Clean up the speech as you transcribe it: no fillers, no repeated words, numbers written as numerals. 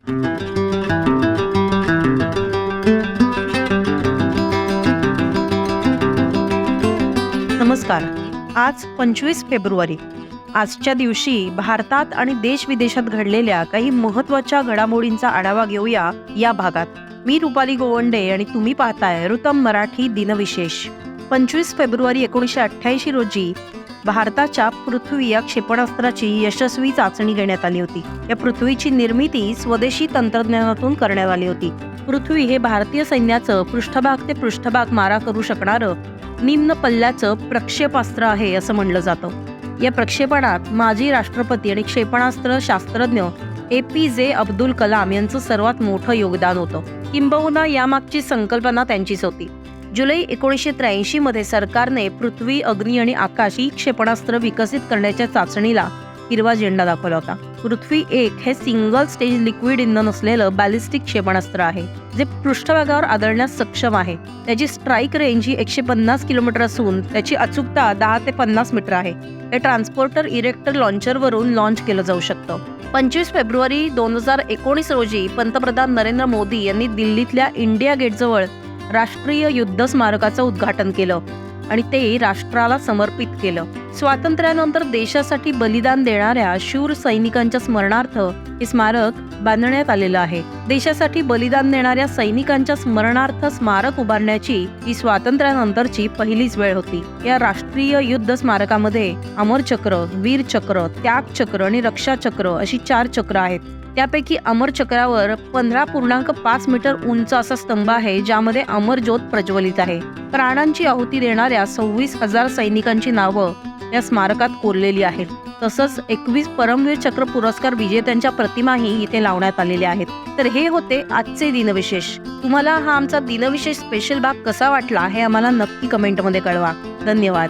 नमस्कार. आज 25 फेब्रुवारी. आजच्या दिवशी भारतात आणि देश विदेशात घडलेल्या काही महत्त्वाच्या घडामोडींचा आढावा घेऊया या भागात. मी रुपाली गोवंडे आणि तुम्ही पाहताय ऋतम मराठी दिनविशेष. 25 फेब्रुवारी 1988 रोजी भारताच्या पृथ्वी या क्षेपणास्त्राची यशस्वी चाचणी घेण्यात आली होती. या पृथ्वीची निर्मिती स्वदेशी तंत्रज्ञानातून करण्यात आली होती. पृथ्वी हे भारतीय सैन्याचं पृष्ठभाग ते पृष्ठभाग मारा करू शकणारं निम्न पल्ल्याचं प्रक्षेपास्त्र आहे असं म्हणलं जातं. या प्रक्षेपणात माजी राष्ट्रपती आणि क्षेपणास्त्र शास्त्रज्ञ APJ अब्दुल कलाम यांचं सर्वात मोठं योगदान होतं. किंबहुना यामागची संकल्पना त्यांचीच होती. जुलै 1983 मध्ये सरकारने पृथ्वी, अग्नी आणि आकाश ही क्षेपणास्त्र विकसित करण्याच्या चाचणीला हिरवा झेंडा दाखवला होता. पृथ्वी 1 हे सिंगल स्टेज लिक्विड इंधन असलेलं बॅलिस्टिक क्षेपणास्त्र आहे, जे पृष्ठभागावर आदळण्यास सक्षम आहे. त्याची स्ट्राईक रेंज ही 150 किलोमीटर असून त्याची अचूकता 10 ते 50 मीटर आहे. हे ट्रान्सपोर्टर इरेक्टर लॉन्चरवरून लॉन्च केलं जाऊ शकतं. 25 फेब्रुवारी 2019 रोजी पंतप्रधान नरेंद्र मोदी यांनी दिल्लीतल्या इंडिया गेटजवळ राष्ट्रीय युद्ध स्मारकाचं उद्घाटन केलं आणि ते राष्ट्राला समर्पित केलं. स्वातंत्र्यानंतर देशासाठी बलिदान देणाऱ्या शूर सैनिकांच्या स्मरणार्थ हे स्मारक बांधण्यात आलेलं आहे. देशासाठी बलिदान देणाऱ्या सैनिकांच्या स्मरणार्थ स्मारक उभारण्याची ही स्वातंत्र्यानंतरची पहिलीच वेळ होती. या राष्ट्रीय युद्ध स्मारकामध्ये अमर चक्र, वीर चक्र, त्याग चक्र आणि रक्षा चक्र अशी 4 चक्र आहेत. त्यापैकी अमर चक्रावर 15.5 मीटर उंच असा स्तंभ आहे, ज्यामध्ये अमर ज्योत प्रज्वलित आहे. प्राणांची आहुती देणाऱ्या 26,000 सैनिकांची नावं या स्मारकात कोरलेली आहेत. तसंच 21 परमवीर चक्र पुरस्कार विजेत्यांच्या प्रतिमाही इथे लावण्यात आलेल्या आहेत. तर हे होते आजचे दिनविशेष. तुम्हाला हा आमचा दिनविशेष स्पेशल भाग कसा वाटला हे आम्हाला नक्की कमेंटमध्ये कळवा. धन्यवाद.